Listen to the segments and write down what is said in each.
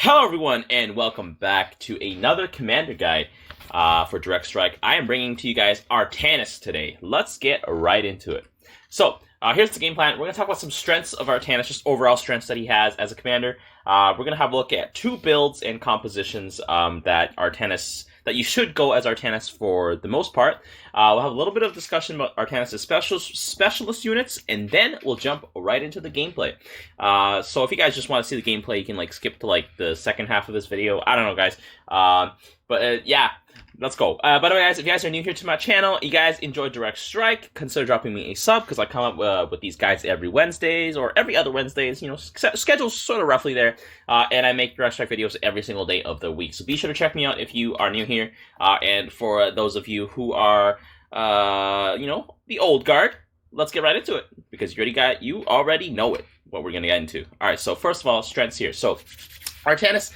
Hello everyone, and welcome back to another Commander guide for Direct Strike. I am bringing to you guys Artanis today. Let's get right into it. So, here's the game plan. We're going to talk about some strengths of Artanis, just overall strengths that he has as a commander. We're going to have a look at two builds and compositions that you should go as Artanis for the most part. We'll have a little bit of discussion about Artanis' specialist units, and then we'll jump right into the gameplay. So if you guys just want to see the gameplay, you can skip to the second half of this video. I don't know, guys. Yeah. Let's go. By the way, guys, if you guys are new here to my channel, you guys enjoy Direct Strike, consider dropping me a sub, because I come up with these guides every Wednesdays, or every other Wednesdays, schedule's sort of roughly there, and I make Direct Strike videos every single day of the week, so be sure to check me out if you are new here, and for those of you who are, the old guard, let's get right into it, because you already know it, what we're going to get into. Alright, so first of all, strengths here. So, Artanis,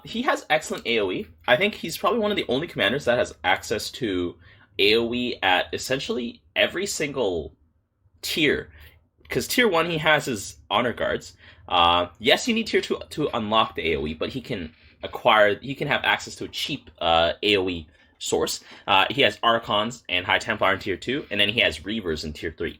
he has excellent AoE. I think he's probably one of the only commanders that has access to AoE at essentially every single tier. Because tier 1 he has his honor guards. Yes, you need tier 2 to unlock the AoE, but he can have access to a cheap AoE source. He has Archons and High Templar in tier 2, and then he has Reavers in tier 3.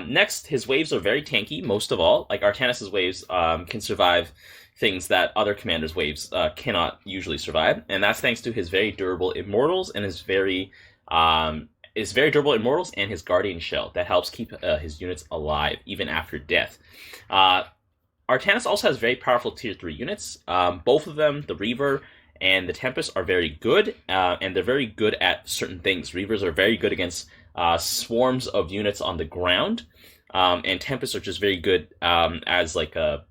Next, his waves are very tanky, most of all. Like Artanis' waves can survive things that other commanders' waves cannot usually survive, and that's thanks to his very durable Immortals and his very durable Immortals and his Guardian Shell that helps keep his units alive even after death. Artanis also has very powerful tier 3 units. Both of them, the Reaver and the Tempest, are very good, and they're very good at certain things. Reavers are very good against swarms of units on the ground, and Tempests are just very good as a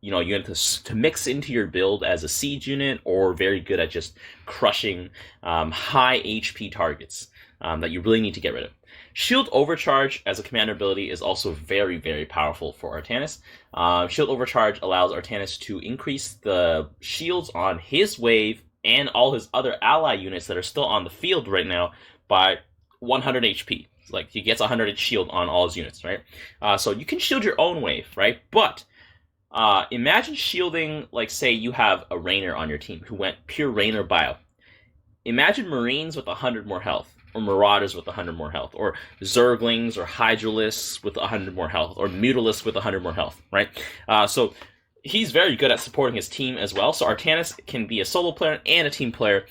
unit to mix into your build as a siege unit, or very good at just crushing high HP targets that you really need to get rid of. Shield Overcharge as a commander ability is also very, very powerful for Artanis. Shield Overcharge allows Artanis to increase the shields on his wave and all his other ally units that are still on the field right now by 100 HP. He gets 100 shield on all his units, right? So you can shield your own wave, right? But imagine shielding, say you have a Rainer on your team who went pure Rainer bio. Imagine Marines with 100 more health, or Marauders with 100 more health, or Zerglings, or Hydralisks with 100 more health, or Mutalisks with 100 more health, right? So he's very good at supporting his team as well, so Artanis can be a solo player and a team player,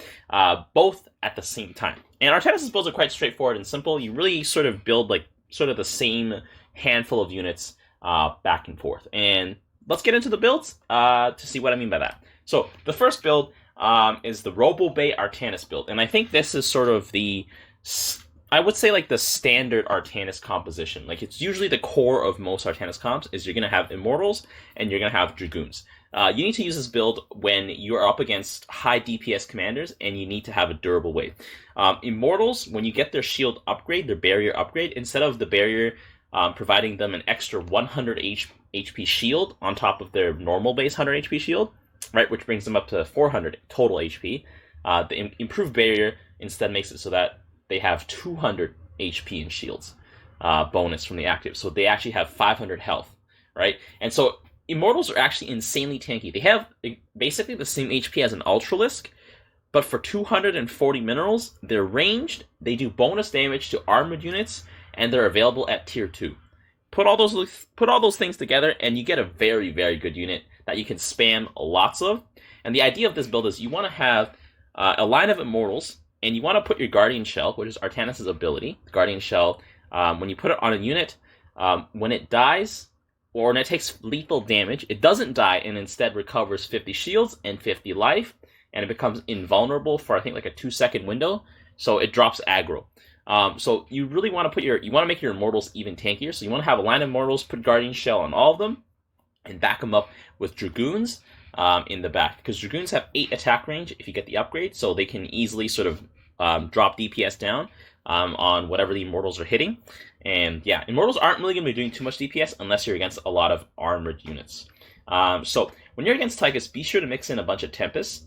both at the same time. And Artanis' builds are quite straightforward and simple. You really sort of build, the same handful of units back and forth. And let's get into the builds to see what I mean by that. So the first build is the Robo Bay Artanis build, and I think this is sort of the standard Artanis composition. It's usually the core of most Artanis comps is you're going to have Immortals and you're going to have Dragoons. You need to use this build when you're up against high DPS commanders and you need to have a durable wave. Immortals, when you get their shield upgrade, their barrier upgrade, instead of the barrier providing them an extra 100 HP shield on top of their normal base 100 HP shield, right, which brings them up to 400 total HP. The improved barrier instead makes it so that they have 200 HP in shields bonus from the active, so they actually have 500 health, right? And so Immortals are actually insanely tanky. They have basically the same HP as an Ultralisk, but for 240 minerals, they're ranged, they do bonus damage to armored units, and they're available at tier 2. Put all those things together, and you get a very, very good unit that you can spam lots of. And the idea of this build is you want to have a line of Immortals, and you want to put your Guardian Shell, which is Artanis' ability. The Guardian Shell, when you put it on a unit, when it dies, or when it takes lethal damage, it doesn't die and instead recovers 50 shields and 50 life, and it becomes invulnerable for, I think, a 2-second window, so it drops aggro. So you really want to make your Immortals even tankier, so you want to have a line of Immortals, put Guardian Shell on all of them, and back them up with Dragoons in the back, because Dragoons have 8 attack range if you get the upgrade, so they can easily sort of drop DPS down on whatever the Immortals are hitting. And yeah, Immortals aren't really going to be doing too much DPS unless you're against a lot of armored units. So when you're against Tychus, be sure to mix in a bunch of Tempests.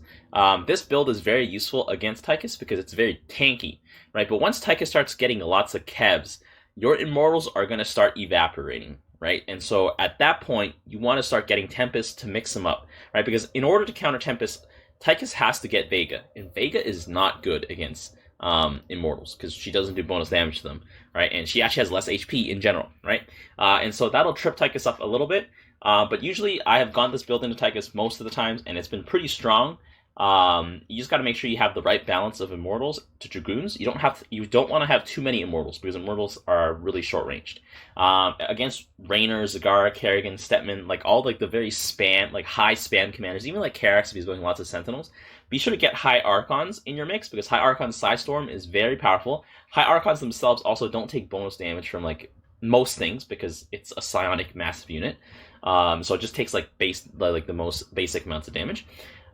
This build is very useful against Tychus because it's very tanky, right? But once Tychus starts getting lots of Kevs, your Immortals are going to start evaporating. right? And so at that point, you want to start getting Tempest to mix them up, right? Because in order to counter Tempest, Tychus has to get Vega, and Vega is not good against Immortals because she doesn't do bonus damage to them, right? And she actually has less HP in general, right? And so that'll trip Tychus up a little bit. But usually I have gone this build into Tychus most of the times, and it's been pretty strong. You just got to make sure you have the right balance of Immortals to Dragoons. You don't want to have too many Immortals because Immortals are really short ranged. Against Raynor, Zagara, Kerrigan, Stetman, like all like the very high spam commanders, even like Karax if he's going lots of Sentinels. Be sure to get High Archons in your mix because High Archon's Psystorm is very powerful. High Archons themselves also don't take bonus damage from like most things because it's a psionic massive unit. So it just takes like the most basic amounts of damage.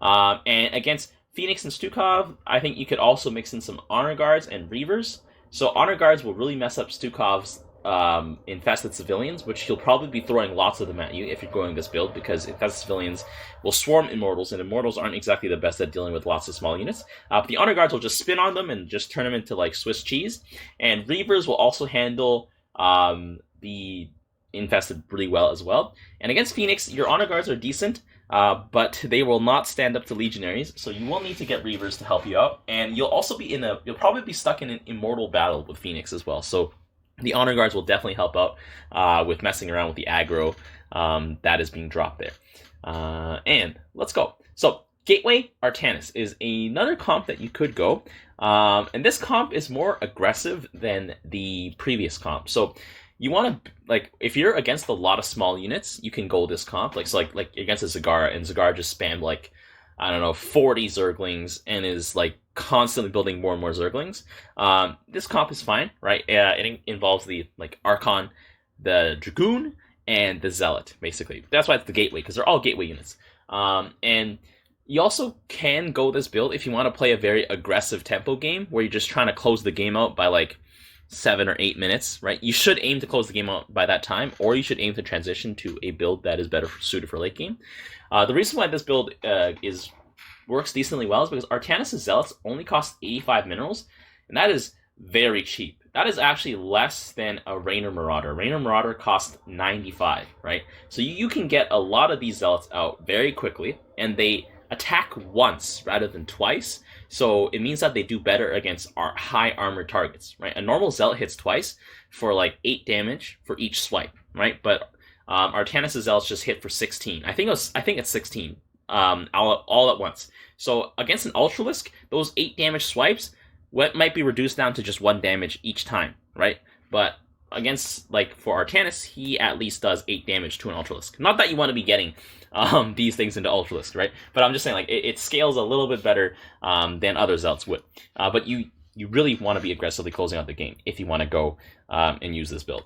And against Phoenix and Stukov, I think you could also mix in some Honor Guards and Reavers. So Honor Guards will really mess up Stukov's infested civilians, which he'll probably be throwing lots of them at you if you're going this build, because infested civilians will swarm Immortals, and Immortals aren't exactly the best at dealing with lots of small units. But the Honor Guards will just spin on them and just turn them into like Swiss cheese. And Reavers will also handle the infested really well as well. And against Phoenix, your Honor Guards are decent, but they will not stand up to Legionaries, so you will need to get Reavers to help you out. And you'll also be you'll probably be stuck in an Immortal battle with Phoenix as well. So the Honor Guards will definitely help out with messing around with the aggro that is being dropped there. And let's go. So Gateway Artanis is another comp that you could go. And this comp is more aggressive than the previous comp. So you want to, like, if you're against a lot of small units, you can go this comp. Like against a Zagara, and Zagara just spammed, like, I don't know, 40 Zerglings and is, like, constantly building more and more Zerglings. This comp is fine, right? It involves the, like, Archon, the Dragoon, and the Zealot, basically. That's why it's the Gateway, because they're all Gateway units. And you also can go this build if you want to play a very aggressive tempo game, where you're just trying to close the game out by, like, 7 or 8 minutes, right? You should aim to close the game out by that time, or you should aim to transition to a build that is better suited for late game. The reason why this build works decently well is because Artanis' Zealots only cost 85 minerals, and that is very cheap. That is actually less than a Raynor Marauder. Raynor Marauder costs 95, right? So you can get a lot of these Zealots out very quickly, and they attack once rather than twice. So it means that they do better against our high armored targets, right? A normal Zealot hits twice for like 8 damage for each swipe, right? But Artanis' Zealots just hit for 16. I think it's 16 all at once. So against an Ultralisk, those 8 damage swipes might be reduced down to just 1 damage each time, right? But against, like, for Artanis, he at least does 8 damage to an Ultralisk. Not that you want to be getting these things into Ultralisk, right? But I'm just saying, like, it scales a little bit better than other Zealots would. But you really want to be aggressively closing out the game if you want to go and use this build.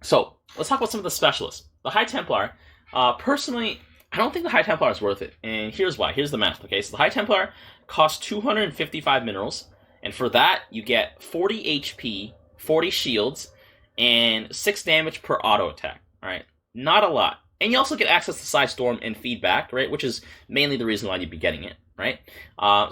So let's talk about some of the specialists. The High Templar, personally, I don't think the High Templar is worth it. And here's why. Here's the math, okay? So the High Templar costs 255 minerals. And for that, you get 40 HP, 40 shields, and 6 damage per auto attack. All right, not a lot. And you also get access to Psystorm and feedback, right? Which is mainly the reason why you'd be getting it, right?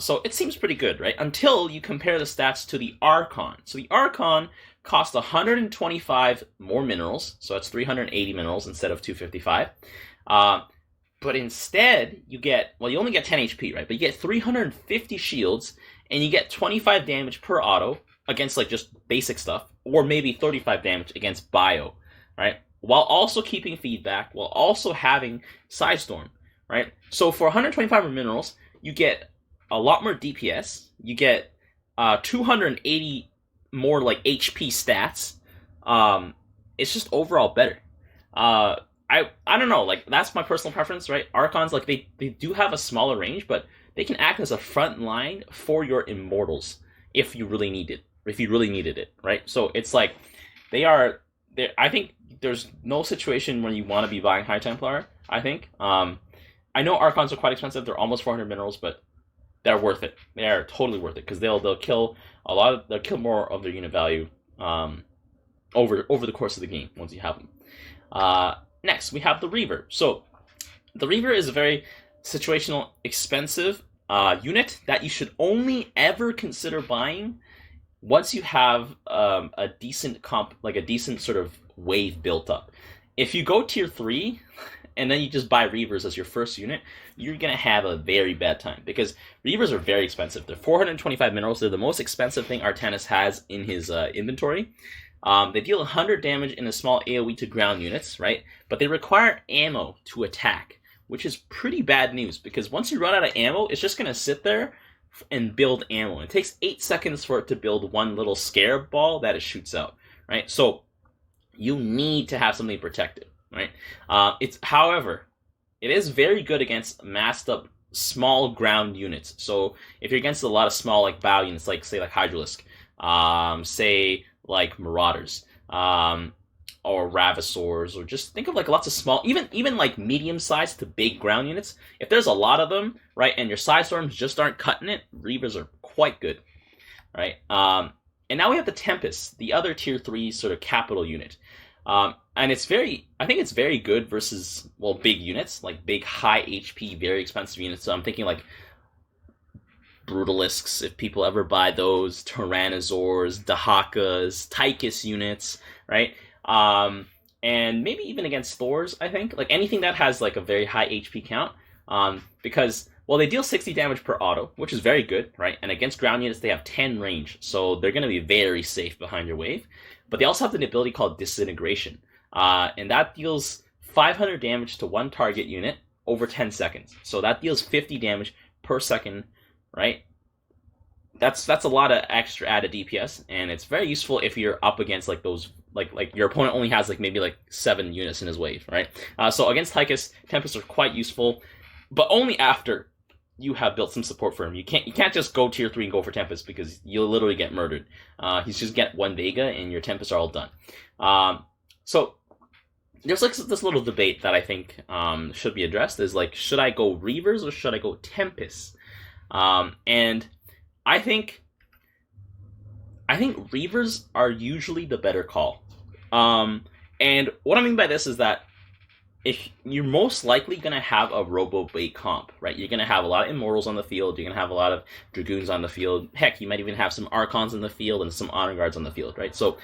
So it seems pretty good, right? Until you compare the stats to the Archon. So the Archon costs 125 more minerals, so that's 380 minerals instead of 255. But instead, you only get 10 HP, right? But you get 350 shields, and you get 25 damage per auto against, like, just basic stuff, or maybe 35 damage against bio, right? While also keeping feedback, while also having Psystorm, right? So for 125 more minerals, you get a lot more DPS, you get 280 more, like, HP stats. It's just overall better. I don't know, like, that's my personal preference, right? Archons, like, they do have a smaller range, but they can act as a front line for your Immortals if you really need it, needed it, right? So it's like, I think there's no situation when you want to be buying High Templar, I think. I know Archons are quite expensive, they're almost 400 minerals, but they're worth it. They are totally worth it, because they'll kill more of their unit value over the course of the game once you have them. Next, we have the Reaver. So the Reaver is a very situational, expensive unit that you should only ever consider buying once you have a decent comp, like a decent sort of wave built up. If you go tier 3, and then you just buy Reavers as your first unit, you're going to have a very bad time, because Reavers are very expensive. They're 425 minerals. They're the most expensive thing Artanis has in his inventory. They deal 100 damage in a small AoE to ground units, right? But they require ammo to attack, which is pretty bad news, because once you run out of ammo, it's just going to sit there and build ammo. It takes 8 seconds for it to build one little scare ball that it shoots out, right? So you need to have something protective, right? However, it is very good against massed up small ground units. So if you're against a lot of small like bow units, like say like Hydralisk, say like Marauders, or Ravissors, or just think of like lots of small, even like medium-sized to big ground units. If there's a lot of them, right, and your side storms just aren't cutting it, Reavers are quite good, right? And now we have the Tempest, the other tier 3 sort of capital unit. And I think it's very good versus, well, big units, like big high HP, very expensive units. So I'm thinking like Brutalisks, if people ever buy those, Tyrannosaurs, Dahakas, Tychus units, right? And maybe even against Thors, I think. Like anything that has like a very high HP count. Because, well, they deal 60 damage per auto, which is very good, right? And against ground units, they have 10 range. So they're going to be very safe behind your wave. But they also have an ability called Disintegration. And that deals 500 damage to one target unit over 10 seconds. So that deals 50 damage per second, right? That's a lot of extra added DPS, and it's very useful if you're up against like those like your opponent only has like maybe like 7 units in his wave, right? So against Tychus, Tempests are quite useful, but only after you have built some support for him. You can't just go tier 3 and go for Tempest, because you'll literally get murdered. He's just get 1 Vega and your Tempests are all done. So there's like this little debate that I think should be addressed, is like, should I go Reavers or should I go Tempests? And I think Reavers are usually the better call. And what I mean by this is that if you're most likely going to have a Robo Bay comp, right? You're going to have a lot of Immortals on the field. You're going to have a lot of Dragoons on the field. Heck, you might even have some Archons in the field and some Honor Guards on the field, right? So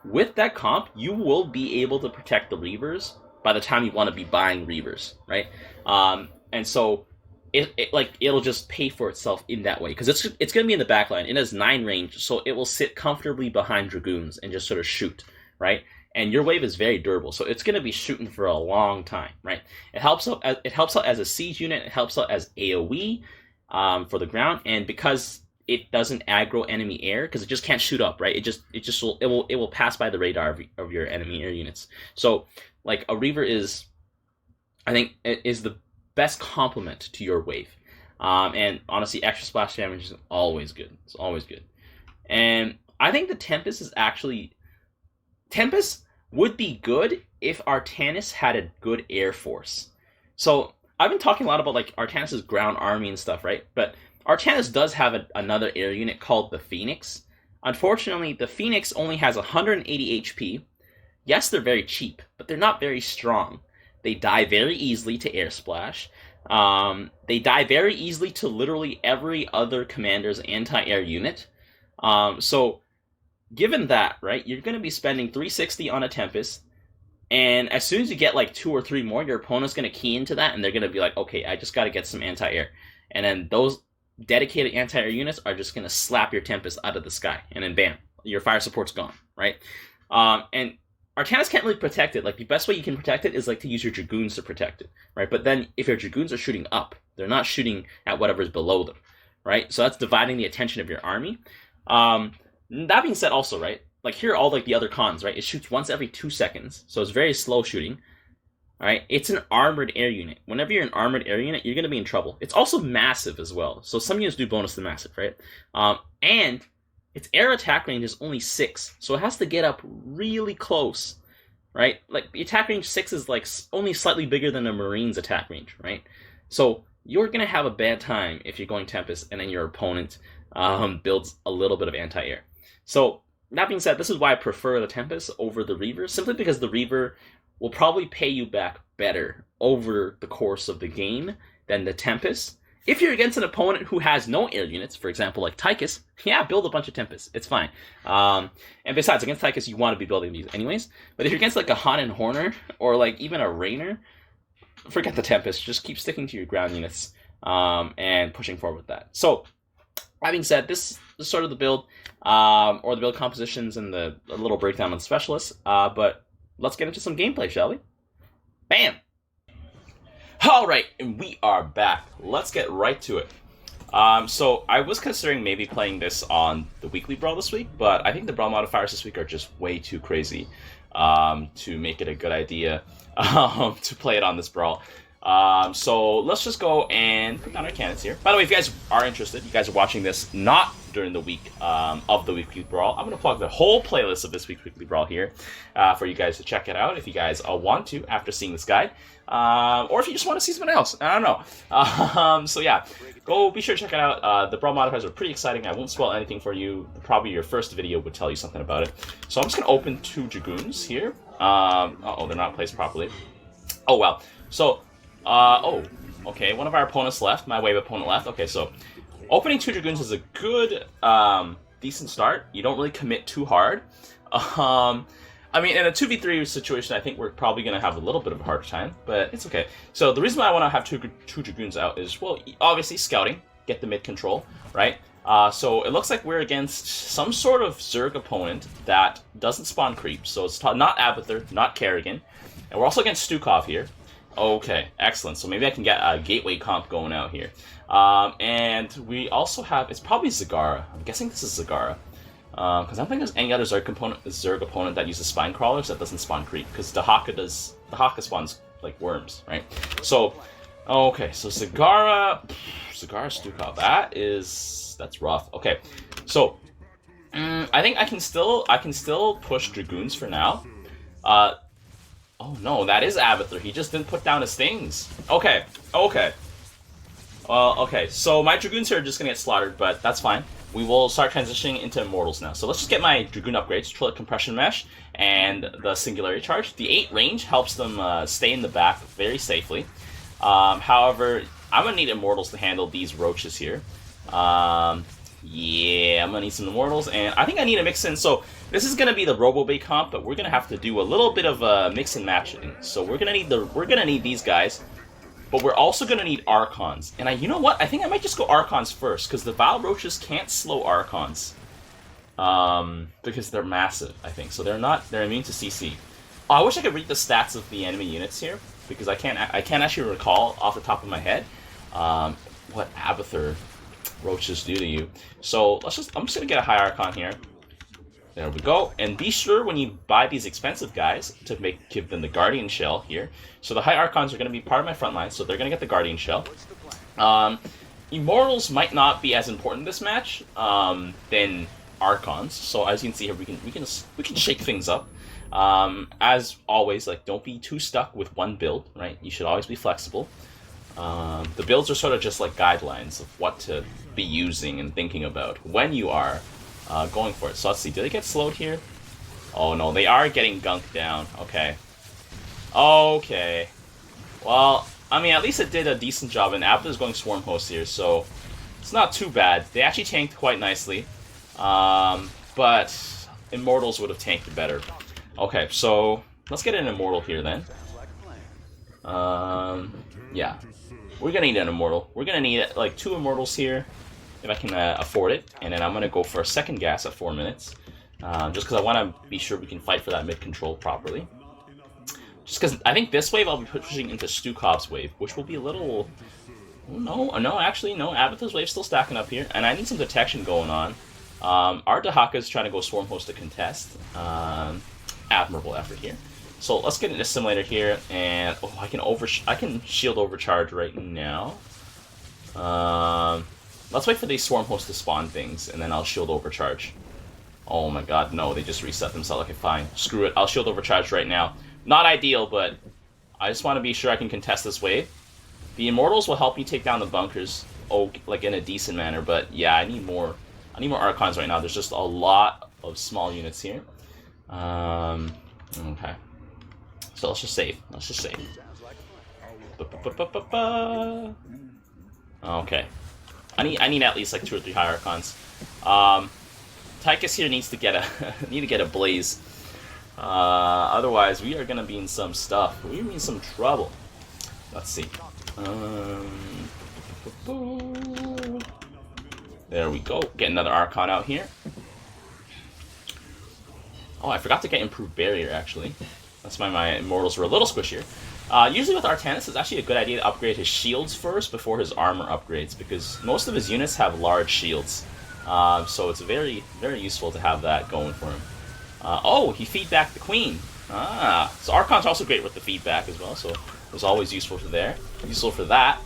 with that comp, you will be able to protect the Reavers by the time you want to be buying Reavers, right? And so it'll just pay for itself in that way, because it's going to be in the backline. It has 9 range, so it will sit comfortably behind Dragoons and just sort of shoot, right? And your wave is very durable, so it's going to be shooting for a long time, right? It helps out as a siege unit. It helps out as AoE for the ground, and because it doesn't aggro enemy air, because it just can't shoot up, right? It will pass by the radar of your enemy air units. So like a Reaver is, I think, is the best complement to your wave. And honestly, extra splash damage is always good. It's always good. And I think the Tempest would be good if Artanis had a good air force. So I've been talking a lot about like Artanis' ground army and stuff, right? But Artanis does have another air unit called the Phoenix. Unfortunately, the Phoenix only has 180 HP. Yes, they're very cheap, but they're not very strong. They die very easily to air splash. They die very easily to literally every other commander's anti-air unit. So given that, right, you're going to be spending 360 on a Tempest, and as soon as you get like 2 or 3 more, your opponent's going to key into that, and they're going to be like, okay, I just got to get some anti-air. And then those dedicated anti-air units are just going to slap your Tempest out of the sky, and then bam, your fire support's gone, right? And Artanis can't really protect it. Like, the best way you can protect it is like to use your Dragoons to protect it, right? But then if your Dragoons are shooting up, they're not shooting at whatever's below them, right? So that's dividing the attention of your army. That being said also, right, like here are all like the other cons, right? It shoots once every 2 seconds, so it's very slow shooting. All right, it's an armored air unit. Whenever you're an armored air unit, you're going to be in trouble. It's also massive as well, so some units do bonus to massive, right? And its air attack range is only 6, so it has to get up really close, right? Like the attack range 6 is like only slightly bigger than a Marine's attack range, right? So you're going to have a bad time if you're going Tempest and then your opponent builds a little bit of anti-air. So that being said, this is why I prefer the Tempest over the Reaver, simply because the Reaver will probably pay you back better over the course of the game than the Tempest. If you're against an opponent who has no air units, for example, like Tychus, yeah, build a bunch of Tempests. It's fine. And besides, against Tychus, you want to be building these anyways. But if you're against like a Han and Horner, or like even a Rainer, forget the Tempest. Just keep sticking to your ground units and pushing forward with that. So, that being said, this is sort of the build, or the build compositions and a little breakdown on specialists. But let's get into some gameplay, shall we? Bam! Alright, and we are back. Let's get right to it. So I was considering maybe playing this on the weekly brawl this week, but I think the brawl modifiers this week are just way too crazy to make it a good idea to play it on this brawl. So let's just go and put down our cannons here. By the way, if you guys are interested, you guys are watching this not during the week of the weekly brawl, I'm going to plug the whole playlist of this week's weekly brawl here for you guys to check it out if you guys want to after seeing this guide. Or if you just want to see something else. I don't know. So yeah, go be sure to check it out. The brawl modifiers are pretty exciting. I won't spoil anything for you. Probably your first video would tell you something about it. So I'm just going to open 2 Dragoons here. Uh-oh, they're not placed properly. Oh, well. So, okay, one of our opponents left. My wave opponent left. Okay, so opening 2 Dragoons is a good, decent start. You don't really commit too hard. I mean, in a 2v3 situation, I think we're probably going to have a little bit of a harder time, but it's okay. So the reason why I want to have two Dragoons out is, well, obviously scouting, get the mid control, right? So it looks like we're against some sort of Zerg opponent that doesn't spawn creeps. So it's not Abathur, not Kerrigan. And we're also against Stukov here. Okay, excellent. So maybe I can get a gateway comp going out here. And we also have, it's probably Zagara. I'm guessing this is Zagara. Because I don't think there's any other Zerg opponent that uses spine crawlers that doesn't spawn creep. Because the Haka spawns like worms, right? So, okay, so Zagara Stukov. That's rough. Okay, so I think I can still push Dragoons for now. Oh no, that is Abathur. He just didn't put down his things. Okay. Well, okay, so my Dragoons here are just gonna get slaughtered, but that's fine. We will start transitioning into Immortals now. So let's just get my Dragoon upgrades, Trillet Compression Mesh, and the Singularity Charge. The 8 range helps them stay in the back very safely. However, I'm going to need Immortals to handle these roaches here. Yeah, I'm going to need some Immortals, and I think I need to mix in. So this is going to be the Robo Bay comp, but we're going to have to do a little bit of a mix and matching. So we're going to need these guys. But we're also going to need Archons. And you know what? I think I might just go Archons first, because the Vile Roaches can't slow Archons. Because they're massive, I think. So they're immune to CC. Oh, I wish I could read the stats of the enemy units here, because I can't actually recall off the top of my head what Abathur Roaches do to you. So I'm just going to get a High Archon here. There we go. And be sure when you buy these expensive guys to give them the Guardian Shell here. So the High Archons are going to be part of my front line, so they're going to get the Guardian Shell. Immortals might not be as important this match than Archons. So as you can see here, we can shake things up. As always, like, don't be too stuck with one build, right? You should always be flexible. The builds are sort of just like guidelines of what to be using and thinking about when you are going for it. So let's see, do they get slowed here? Oh no, they are getting gunked down. Okay. Well, I mean, at least it did a decent job, and Abathur's going Swarm Host here, so it's not too bad. They actually tanked quite nicely, but Immortals would have tanked better. Okay, so let's get an Immortal here then. Yeah. We're gonna need an Immortal. We're gonna need like 2 Immortals here, if I can afford it, and then I'm going to go for a second gas at 4 minutes, just because I want to be sure we can fight for that mid-control properly. Just because I think this wave I'll be pushing into Stukov's wave, which will be a little... No, actually, no, Abathur's wave's still stacking up here, and I need some detection going on. Haka's trying to go Swarm Host to contest. Admirable effort here. So let's get an Assimilator here, and I can shield overcharge right now. Let's wait for these Swarm Hosts to spawn things, and then I'll shield overcharge. Oh my god, no, they just reset themselves. Okay, fine. Screw it. I'll shield overcharge right now. Not ideal, but I just want to be sure I can contest this wave. The Immortals will help me take down the bunkers, like in a decent manner, but yeah, I need more Archons right now. There's just a lot of small units here. Okay. So let's just save. Okay. I need at least like 2 or 3 High Archons. Tychus here needs to get a blaze. Otherwise, we are gonna be in some stuff. We're in some trouble. Let's see. There we go. Get another Archon out here. Oh, I forgot to get improved barrier actually. That's why my Immortals were a little squishier. Usually with Artanis, it's actually a good idea to upgrade his shields first before his armor upgrades, because most of his units have large shields. So it's very, very useful to have that going for him. Oh, he feedbacked the Queen. So Archon's also great with the feedback as well, so it was always useful for that.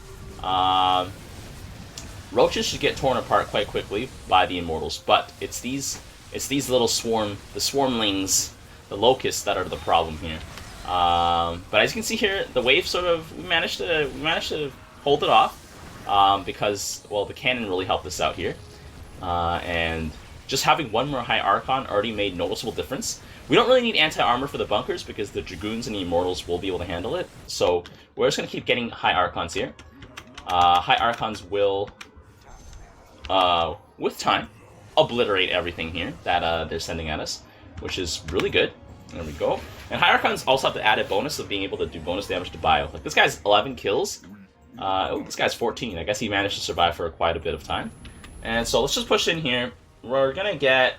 Roaches should get torn apart quite quickly by the Immortals, but it's these little swarmlings, the locusts, that are the problem here. But as you can see here, the wave we managed to hold it off because, well, the cannon really helped us out here, and just having one more High Archon already made noticeable difference. We don't really need anti-armor for the bunkers because the Dragoons and the Immortals will be able to handle it. So we're just going to keep getting High Archons here. High Archons will, with time, obliterate everything here that they're sending at us, which is really good. There we go. And High Archons also have the added bonus of being able to do bonus damage to bio. Like, this guy's 11 kills. Oh, this guy's 14. I guess he managed to survive for quite a bit of time. And so let's just push in here. I'm gonna get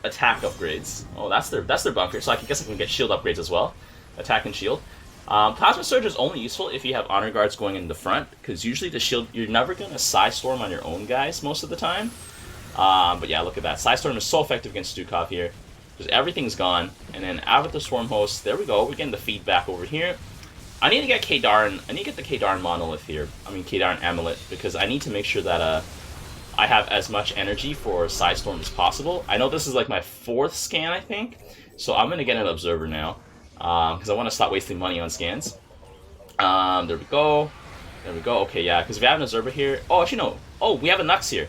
attack upgrades. Oh, that's their bunker. So I guess I can get shield upgrades as well. Attack and shield. Plasma Surge is only useful if you have honor guards going in the front, because usually the shield, you're never gonna Psystorm on your own guys most of the time. But yeah, look at that. Psystorm is so effective against Stukov here, because everything's gone. And then Avatar Swarm Host, there we go. We're getting the feedback over here. I need to get K'Darn. I need to get the K'Darn Monolith here. I mean K'Darn Amulet, because I need to make sure that I have as much energy for Psystorm as possible. I know this is like my 4th scan, I think, so I'm gonna get an Observer now, because I want to stop wasting money on scans. There we go. There we go. Okay, yeah, because we have an Observer here. Oh, actually no. Oh, we have a Nux here.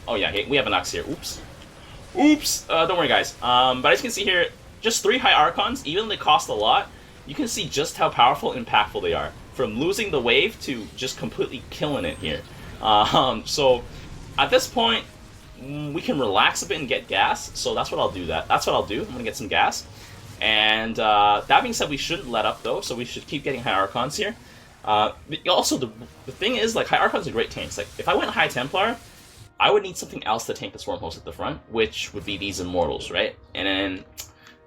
Oh yeah, we have a Nux here. Oops. Oops. Don't worry, guys. But as you can see here, just 3 High Archons, even though they cost a lot, you can see just how powerful and impactful they are. From losing the wave to just completely killing it here. So at this point, we can relax a bit and get gas. So that's what I'll do. That's what I'll do. I'm gonna get some gas. And that being said, we shouldn't let up though. So we should keep getting High Archons here. Also, the thing is, like, High Archons are great tanks. Like, if I went High Templar, I would need something else to tank the Swarm Host at the front, which would be these Immortals, right? And then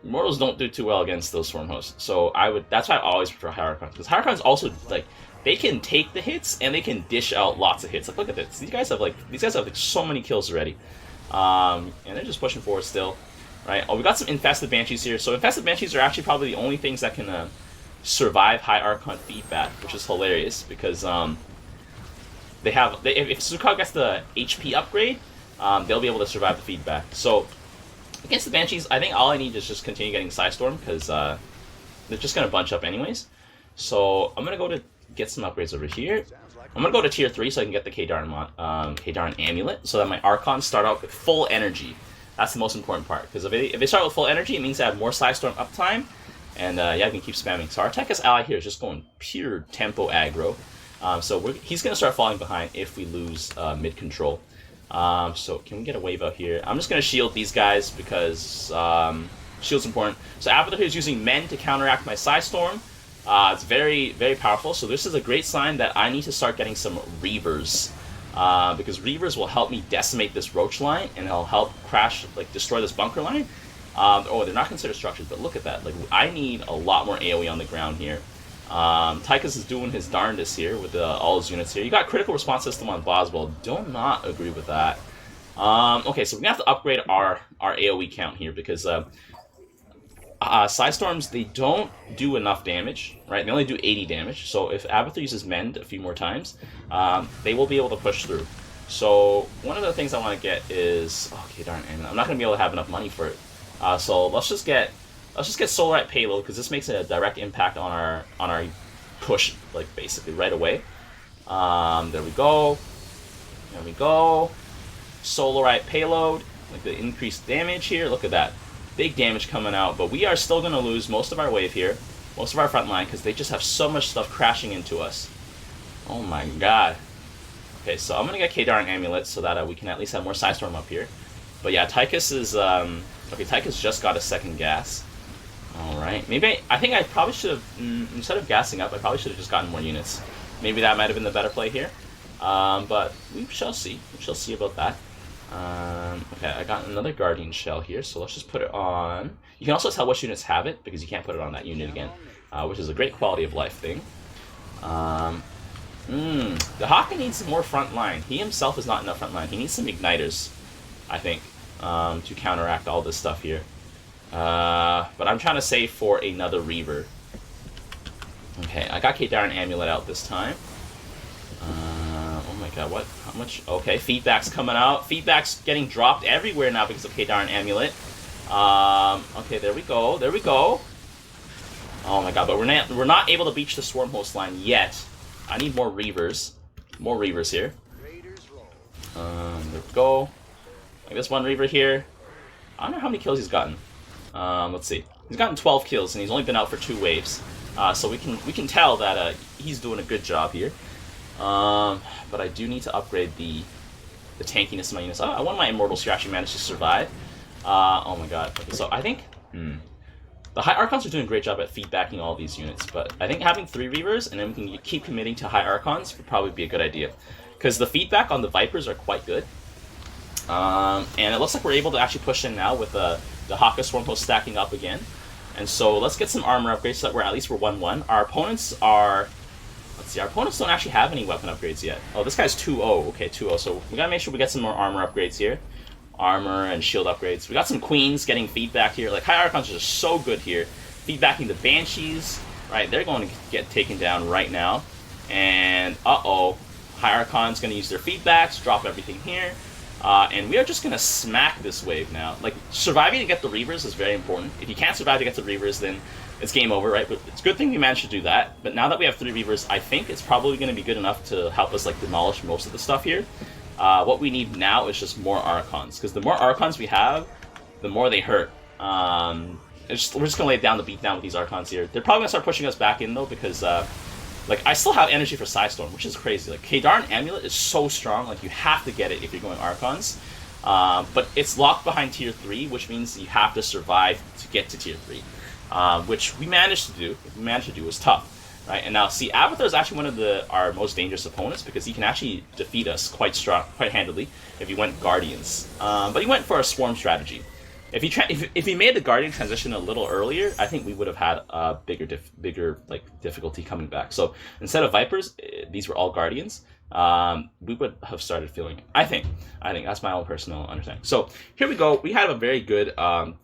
Immortals don't do too well against those Swarm Hosts, so that's why I always prefer High Archons, because High Archons also, like, they can take the hits and they can dish out lots of hits. Like, look at this. These guys have so many kills already, and they're just pushing forward still, right? Oh, we got some Infested Banshees here. So Infested Banshees are actually probably the only things that can survive High Archon feedback, which is hilarious because if Stukov gets the HP upgrade, they'll be able to survive the feedback. So against the Banshees, I think all I need is just continue getting Psystorm, because they're just gonna bunch up anyways. So I'm gonna go to get some upgrades over here. I'm gonna go to tier 3 so I can get the K'Darn Amulet, so that my Archons start out with full energy. That's the most important part, because if they start with full energy, it means I have more Psystorm uptime, and yeah, I can keep spamming. So our Artanis ally here is just going pure tempo aggro. So he's going to start falling behind if we lose mid-control. So can we get a wave out here? I'm just going to shield these guys because shield's important. So Avatar is using Men to counteract my Psystorm. It's very, very powerful. So this is a great sign that I need to start getting some Reavers. Because Reavers will help me decimate this Roach line, and it'll help destroy this bunker line. Oh, they're not considered structures, but look at that. Like, I need a lot more AoE on the ground here. Tychus is doing his darndest here with all his units here. You got critical response system on Boswell. Do not agree with that. Okay, so we're gonna have to upgrade our AoE count here, because Psystorms, they don't do enough damage, right? They only do 80 damage. So if Avatar uses Mend a few more times, they will be able to push through. So one of the things I want to get is, okay, darn, and I'm not gonna be able to have enough money for it. So let's just get Solarite Payload, because this makes a direct impact on our push, like, basically right away. There we go. There we go. Solarite Payload, like the increased damage here. Look at that. Big damage coming out, but we are still going to lose most of our wave here, most of our front line, because they just have so much stuff crashing into us. Oh my god. Okay, so I'm gonna get Kadaran Amulet so that we can at least have more Psystorm up here. But yeah, Tychus is okay. Tychus just got a second gas. All right, maybe I think I probably should have instead of gassing up, I probably should have just gotten more units. Maybe that might have been the better play here. But we shall see. We shall see about that. Okay, I got another Guardian Shell here, so let's just put it on. You can also tell which units have it because you can't put it on that unit again, which is a great quality of life thing. The Haka needs more front line. He himself is not enough front line. He needs some igniters, I think, to counteract all this stuff here. But I'm trying to save for another Reaver. Okay, I got Kadaran Amulet out this time. Oh my god, what? How much? Okay, feedback's coming out. Feedback's getting dropped everywhere now because of Kadaran Amulet. Okay, there we go. There we go. Oh my god, but we're not able to beach the Swarm Host line yet. I need more Reavers. More Reavers here. There we go. Like this one Reaver here. I don't know how many kills he's gotten. Let's see. He's gotten 12 kills and he's only been out for 2 waves. So we can tell that he's doing a good job here. But I do need to upgrade the tankiness of my units. Oh, one of my Immortals here actually managed to survive. Oh my god. Okay, so I think the High Archons are doing a great job at feedbacking all these units, but I think having 3 Reavers and then we can keep committing to High Archons would probably be a good idea. Because the feedback on the Vipers are quite good. And it looks like we're able to actually push in now with the Haka Swarm Host stacking up again. And so let's get some armor upgrades so that we're at least we're 1-1. Our opponents are... Let's see, our opponents don't actually have any weapon upgrades yet. Oh, this guy's 2-0. Okay, 2-0. So we gotta make sure we get some more armor upgrades here. Armor and shield upgrades. We got some queens getting feedback here. Like, High Archons are just so good here. Feedbacking the Banshees. Right, they're going to get taken down right now. And, uh-oh. High Archon's going to use their feedbacks, drop everything here. And we are just going to smack this wave now. Like, surviving to get the Reavers is very important. If you can't survive to get the Reavers, then it's game over, right? But it's a good thing we managed to do that. But now that we have 3 Reavers, I think it's probably going to be good enough to help us, like, demolish most of the stuff here. What we need now is just more Archons, because the more Archons we have, the more they hurt. We're just going to lay down the beat down with these Archons here. They're probably going to start pushing us back in, though, because, like, I still have energy for Psystorm, which is crazy. Like, Kadaran Amulet is so strong, like, you have to get it if you're going Archons. But it's locked behind Tier 3, which means you have to survive to get to Tier 3, which we managed to do. What we managed to do was tough. Right, and now, see, Avatar is actually one of our most dangerous opponents because he can actually defeat us quite handily if he went Guardians. But he went for a Swarm strategy. If he made the Guardian transition a little earlier, I think we would have had a bigger difficulty coming back. So instead of Vipers, these were all Guardians. We would have started feeling it. I think that's my own personal understanding. So here we go. We had a very good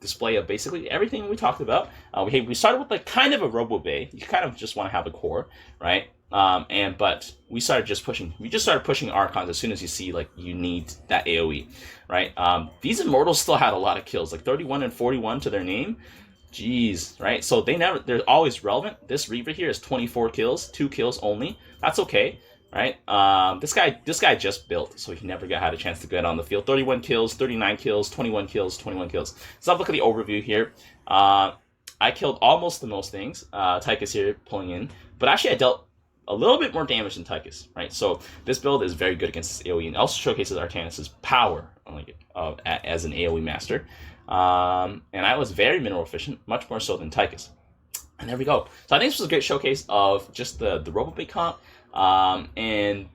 display of basically everything we talked about. We started with like kind of a Robo Bay. You kind of just want to have a core, right? But we started just pushing. We just started pushing Archons as soon as you see like you need that AOE, right? These Immortals still had a lot of kills, like 31 and 41 to their name. Jeez, right? So they're always relevant. This Reaver here is 24 kills, 2 kills only. That's okay. Right, this guy just built, so he never had a chance to get on the field. 31 kills, 39 kills, 21 kills, 21 kills. So let's look at the overview here. I killed almost the most things. Tychus here pulling in, but actually I dealt a little bit more damage than Tychus, right? So this build is very good against this AoE, and also showcases Artanis' power as an AoE master. And I was very mineral efficient, much more so than Tychus. And there we go. So I think this was a great showcase of just the Robo Bay comp. And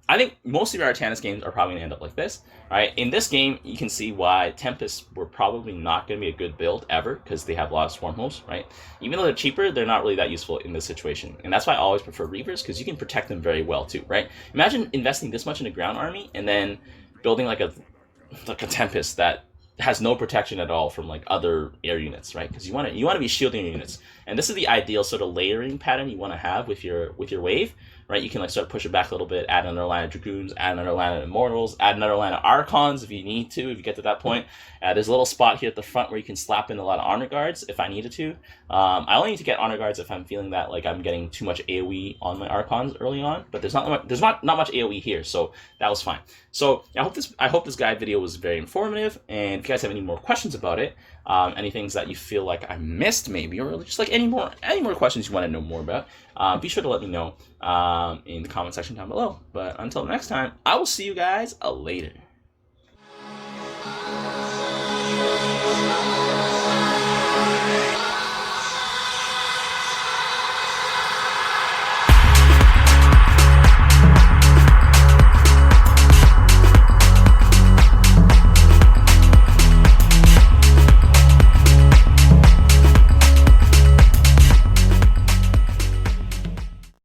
I think most of your Artanis games are probably going to end up like this, right? In this game, you can see why Tempest were probably not going to be a good build ever, because they have a lot of Swarm Hosts, right? Even though they're cheaper, they're not really that useful in this situation. And that's why I always prefer Reavers, because you can protect them very well too, right? Imagine investing this much in a ground army, and then building like a Tempest that has no protection at all from like other air units, right? Because you want to be shielding your units, and this is the ideal sort of layering pattern you want to have with your wave, right? You can like start pushing back a little bit, add another line of Dragoons, add another line of Immortals, add another line of Archons if you need to, if you get to that point. There's a little spot here at the front where you can slap in a lot of Honor Guards if I needed to. I only need to get Honor Guards if I'm feeling that like I'm getting too much AoE on my Archons early on, but there's not much AoE here, so that was fine. So I hope this guide video was very informative, and if you guys have any more questions about it, Any things that you feel like I missed, maybe, or just like any more questions you want to know more about, be sure to let me know in the comment section down below. But until next time, I will see you guys later.